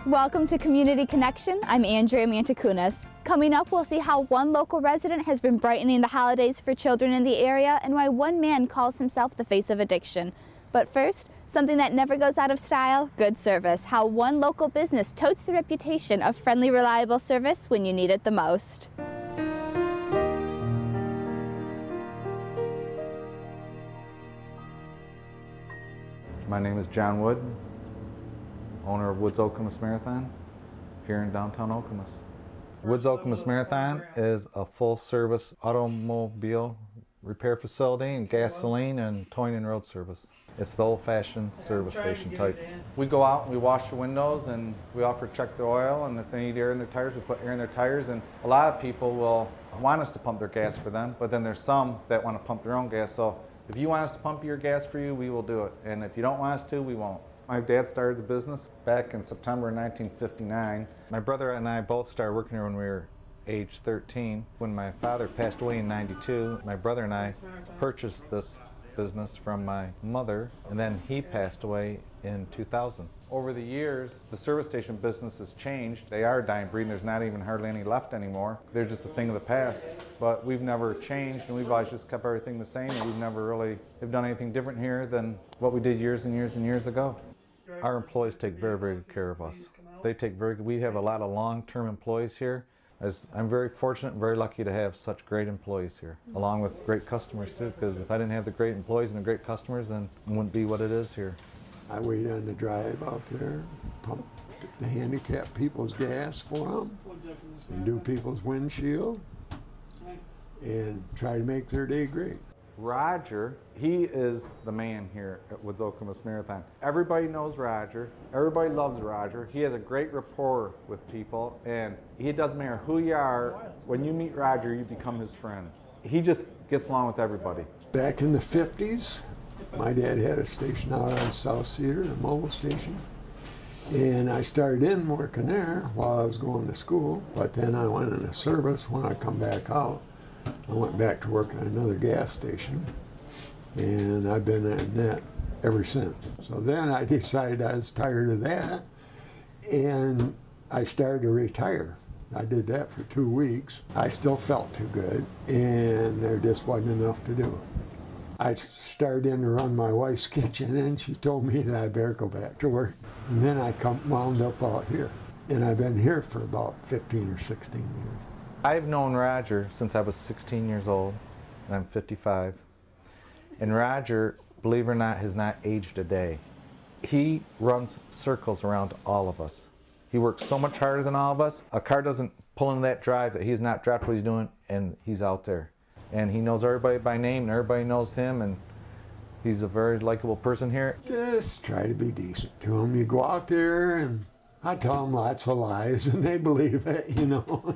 Welcome to Community Connection. I'm Andrea Mantakunas. Coming up, we'll see how one local resident has been brightening the holidays for children in the area and why one man calls himself the face of addiction. But first, something that never goes out of style, good service. How one local business totes the reputation of friendly, reliable service when you need it the most. My name is John Wood, owner of Woods Okemos Marathon here in downtown Okemos. Woods Okemos Marathon is a full-service automobile repair facility and gasoline and towing and road service. It's the old-fashioned service station type. We go out and we wash the windows and we offer to check their oil, and if they need air in their tires, we put air in their tires. And a lot of people will want us to pump their gas for them, but then there's some that want to pump their own gas. So if you want us to pump your gas for you, we will do it. And if you don't want us to, we won't. My dad started the business back in September 1959. My brother and I both started working here when we were age 13. When my father passed away in '92, my brother and I purchased this business from my mother, and then he passed away in 2000. Over the years, the service station business has changed. They are a dying breed, and there's not even hardly any left anymore. They're just a thing of the past. But we've never changed, and we've always just kept everything the same, and we've never really have done anything different here than what we did years and years and years ago. Our employees take very, very good care of us. We have a lot of long-term employees here. I'm very fortunate and very lucky to have such great employees here, along with great customers too, because if I didn't have the great employees and the great customers, then it wouldn't be what it is here. I wait on the drive out there, pump the handicapped people's gas for them, and do people's windshield, and try to make their day great. Roger, he is the man here at Woods Okemos Marathon. Everybody knows Roger. Everybody loves Roger. He has a great rapport with people, and it doesn't matter who you are. When you meet Roger, you become his friend. He just gets along with everybody. Back in the 50s, my dad had a station out on South Cedar, a mobile station. And I started in working there while I was going to school, but then I went into service. When I come back out, I went back to work at another gas station, and I've been in that ever since. So then I decided I was tired of that, and I started to retire. I did that for 2 weeks. I still felt too good, and there just wasn't enough to do. I started in to run my wife's kitchen, and she told me that I better go back to work. And then I wound up out here, and I've been here for about 15 or 16 years. I've known Roger since I was 16 years old, and I'm 55. And Roger, believe it or not, has not aged a day. He runs circles around all of us. He works so much harder than all of us. A car doesn't pull into that drive that he's not dropped what he's doing, and he's out there. And he knows everybody by name, and everybody knows him, and he's a very likable person here. Just try to be decent to him. You go out there, and I tell them lots of lies, and they believe it, you know.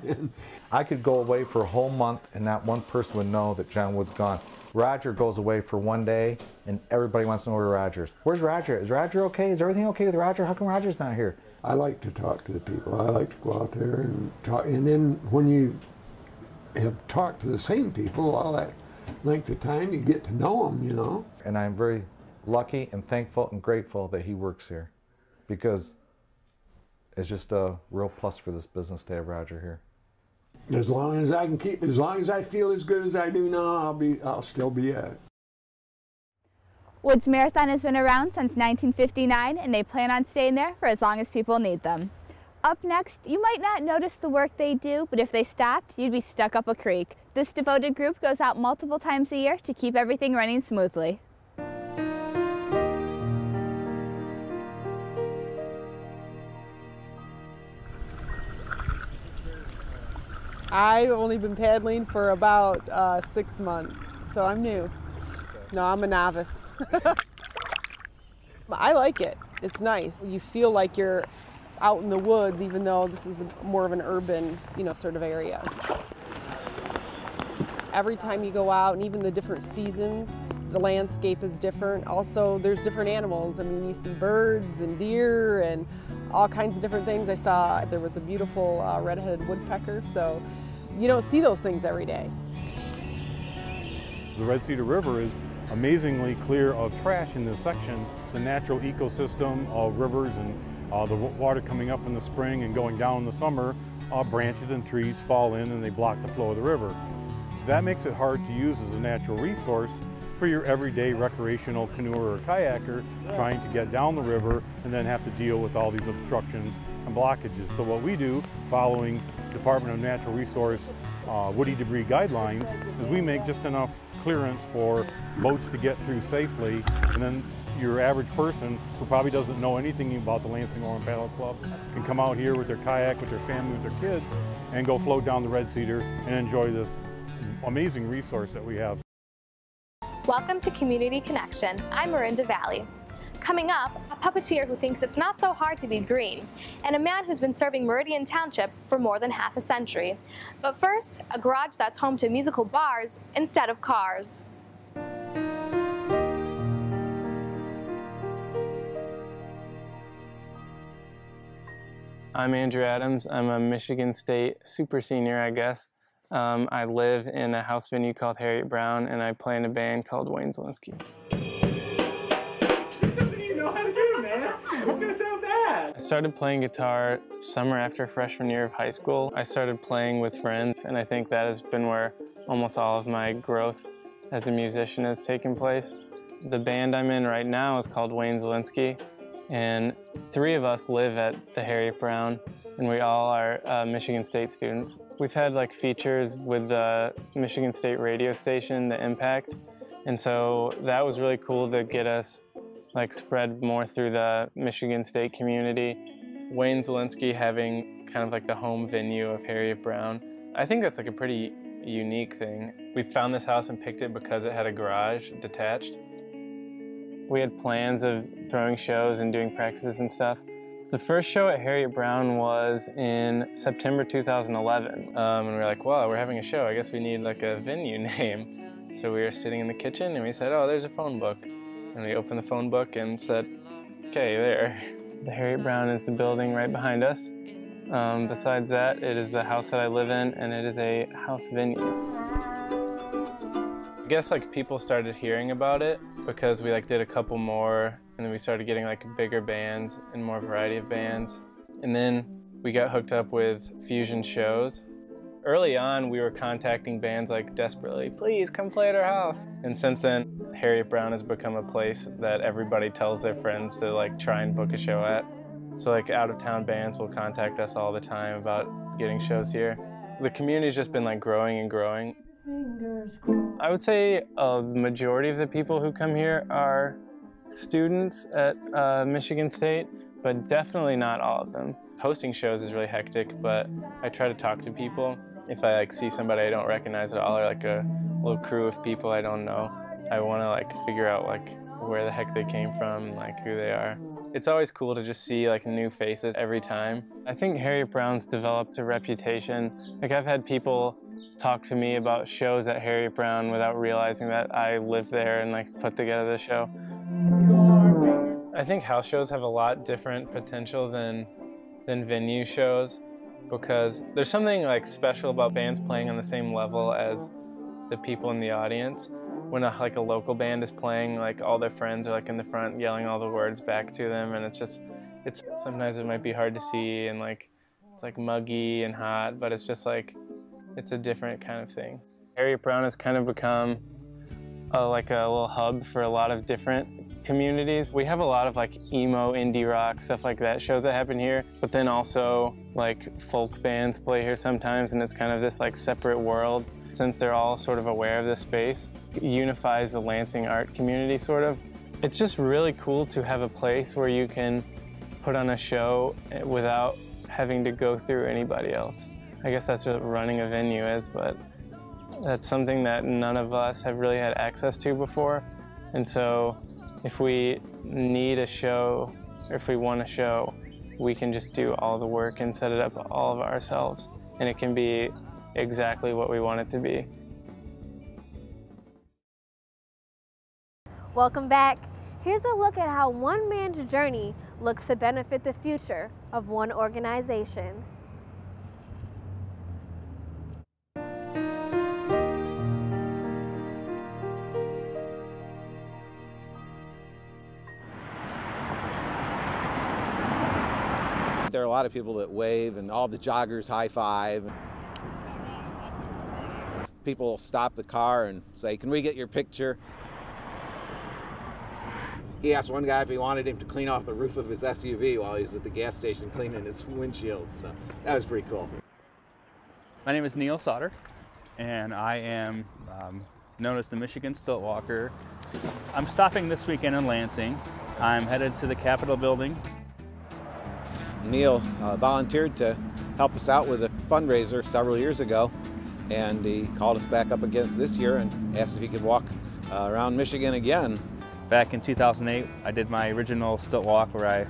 I could go away for a whole month, and not one person would know that John Wood's gone. Roger goes away for one day, and everybody wants to know where Roger is. Where's Roger? Is Roger okay? Is everything okay with Roger? How come Roger's not here? I like to talk to the people. I like to go out there and talk. And then when you have talked to the same people all that length of time, you get to know them, you know. And I'm very lucky and thankful and grateful that he works here, because it's just a real plus for this business to have Roger here. As long as I can keep, as long as I feel as good as I do now, I'll still be at it. Woods Marathon has been around since 1959, and they plan on staying there for as long as people need them. Up next, you might not notice the work they do, but if they stopped, you'd be stuck up a creek. This devoted group goes out multiple times a year to keep everything running smoothly. I've only been paddling for about 6 months, so I'm new. No, I'm a novice. I like it. It's nice. You feel like you're out in the woods, even though this is more of an urban, sort of area. Every time you go out, and even the different seasons, the landscape is different. Also, there's different animals. I mean, you see birds and deer and all kinds of different things. I saw there was a beautiful red-headed woodpecker, so you don't see those things every day. The Red Cedar River is amazingly clear of trash in this section. The natural ecosystem of rivers and The water coming up in the spring and going down in the summer, branches and trees fall in and they block the flow of the river. That makes it hard to use as a natural resource for your everyday recreational canoer or kayaker trying to get down the river and then have to deal with all these obstructions and blockages. So what we do, following Department of Natural Resource woody debris guidelines, is we make just enough clearance for boats to get through safely, and then your average person who probably doesn't know anything about the Lansing Oar and Paddle Club can come out here with their kayak, with their family, with their kids, and go float down the Red Cedar and enjoy this amazing resource that we have. Welcome to Community Connection. I'm Marinda Valley. Coming up, a puppeteer who thinks it's not so hard to be green, and a man who's been serving Meridian Township for more than half a century. But first, a garage that's home to musical bars instead of cars. I'm Andrew Adams. I'm a Michigan State super senior, I guess. I live in a house venue called Harriet Brown, and I play in a band called Wayne Zielinski. There's something you know how to do, man. It's gonna sound bad. I started playing guitar summer after freshman year of high school. I started playing with friends, and I think that has been where almost all of my growth as a musician has taken place. The band I'm in right now is called Wayne Zielinski, and 3 of us live at the Harriet Brown, and we all are Michigan State students. We've had like features with the Michigan State radio station, The Impact, and so that was really cool to get us like spread more through the Michigan State community. Wayne Zielinski having kind of like the home venue of Harriet Brown, I think that's like a pretty unique thing. We found this house and picked it because it had a garage detached. We had plans of throwing shows and doing practices and stuff. The first show at Harriet Brown was in September 2011. And we were like, wow, we're having a show. I guess we need like a venue name. So we were sitting in the kitchen and we said, oh, there's a phone book. And we opened the phone book and said, okay, there. The Harriet Brown is the building right behind us. Besides that, it is the house that I live in, and it is a house venue. I guess like people started hearing about it because we like did a couple more, and then we started getting like bigger bands and more variety of bands. And then we got hooked up with fusion shows. Early on, we were contacting bands like desperately, please come play at our house. And since then, Harriet Brown has become a place that everybody tells their friends to like try and book a show at. So like out-of-town bands will contact us all the time about getting shows here. The community's just been like growing and growing. I would say the majority of the people who come here are students at Michigan State, but definitely not all of them. Hosting shows is really hectic, but I try to talk to people. If I like see somebody I don't recognize at all, or like a little crew of people I don't know, I want to like figure out like where the heck they came from and like who they are. It's always cool to just see like new faces every time. I think Harriet Brown's developed a reputation. Like I've had people talk to me about shows at Harriet Brown without realizing that I lived there and like put together the show. I think house shows have a lot different potential than venue shows, because there's something like special about bands playing on the same level as the people in the audience. When like a local band is playing, like all their friends are like in the front yelling all the words back to them, and it's sometimes it might be hard to see and like it's like muggy and hot, but it's just like it's a different kind of thing. Harriet Brown has kind of become like a little hub for a lot of different communities. We have a lot of like emo, indie rock, stuff like that, shows that happen here, but then also like folk bands play here sometimes, and it's kind of this like separate world. Since they're all sort of aware of this space, it unifies the Lansing art community sort of. It's just really cool to have a place where you can put on a show without having to go through anybody else. I guess that's what running a venue is, but that's something that none of us have really had access to before. And so if we need a show, or if we want a show, we can just do all the work and set it up all of ourselves. And it can be exactly what we want it to be. Welcome back. Here's a look at how one man's journey looks to benefit the future of one organization. lot of people that wave and all the joggers high five. People will stop the car and say, "Can we get your picture?" He asked one guy if he wanted him to clean off the roof of his SUV while he was at the gas station cleaning his windshield. So that was pretty cool. My name is Neil Sauter, and I am known as the Michigan Stilt Walker. I'm stopping this weekend in Lansing. I'm headed to the Capitol building. Neil volunteered to help us out with a fundraiser several years ago, and he called us back up against this year and asked if he could walk around Michigan again. Back in 2008, I did my original stilt walk where I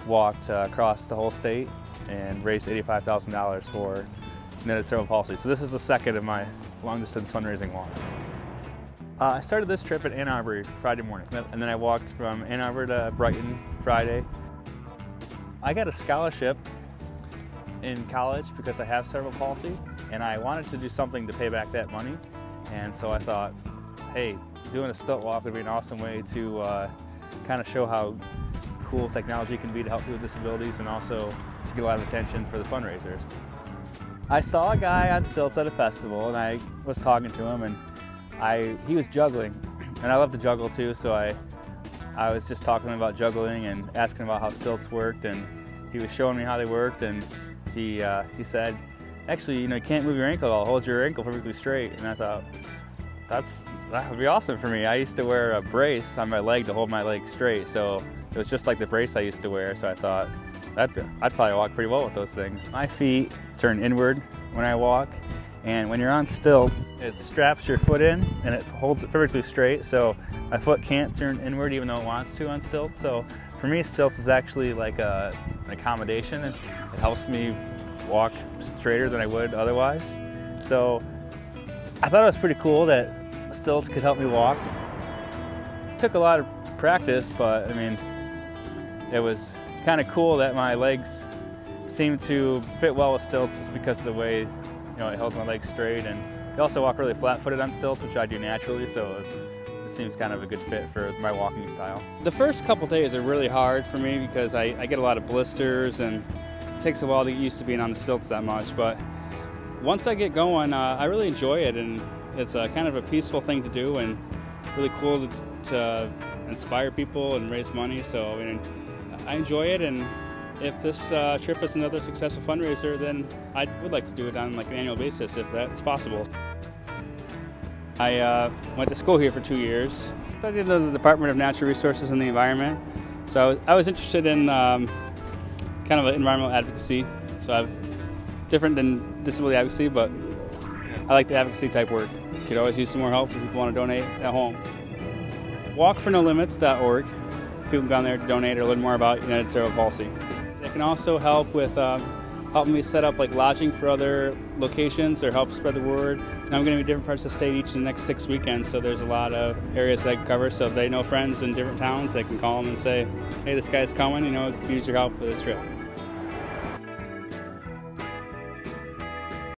walked across the whole state and raised $85,000 for United Cerebral Palsy. So this is the second of my long-distance fundraising walks. I started this trip at Ann Arbor Friday morning, and then I walked from Ann Arbor to Brighton Friday. I got a scholarship in college because I have cerebral palsy, and I wanted to do something to pay back that money. And so I thought, hey, doing a stilt walk would be an awesome way to kind of show how cool technology can be to help people with disabilities, and also to get a lot of attention for the fundraisers. I saw a guy on stilts at a festival, and I was talking to him, and he was juggling, and I love to juggle too, so I was just talking to him about juggling and asking him about how stilts worked, and he was showing me how they worked, and he said, actually, you can't move your ankle at all, hold your ankle perfectly straight. And I thought, that would be awesome for me. I used to wear a brace on my leg to hold my leg straight, so it was just like the brace I used to wear, so I thought, I'd probably walk pretty well with those things. My feet turn inward when I walk, and when you're on stilts, it straps your foot in and it holds it perfectly straight, so my foot can't turn inward even though it wants to on stilts. So for me, stilts is actually like an accommodation, and it helps me walk straighter than I would otherwise. So I thought it was pretty cool that stilts could help me walk. It took a lot of practice, but I mean, it was kind of cool that my legs seemed to fit well with stilts just because of the way it held my legs straight. And I also walk really flat-footed on stilts, which I do naturally, so it seems kind of a good fit for my walking style. The first couple days are really hard for me because I get a lot of blisters, and it takes a while to get used to being on the stilts that much. But once I get going, I really enjoy it, and it's kind of a peaceful thing to do and really cool to inspire people and raise money. So I mean, I enjoy it, and if this trip is another successful fundraiser, then I would like to do it on an annual basis if that's possible. I went to school here for 2 years. I studied in the Department of Natural Resources and the Environment. So I was interested in kind of environmental advocacy. So I'm different than disability advocacy, but I like the advocacy type work. Could always use some more help if people want to donate at home. WalkForNoLimits.org. People can go on there to donate or learn more about United Cerebral Palsy. They can also help with helping me set up lodging for other locations or help spread the word. And I'm going to be in different parts of the state each of the next 6 weekends, so there's a lot of areas that I can cover. So if they know friends in different towns, they can call them and say, hey, this guy's coming, could use your help for this trip.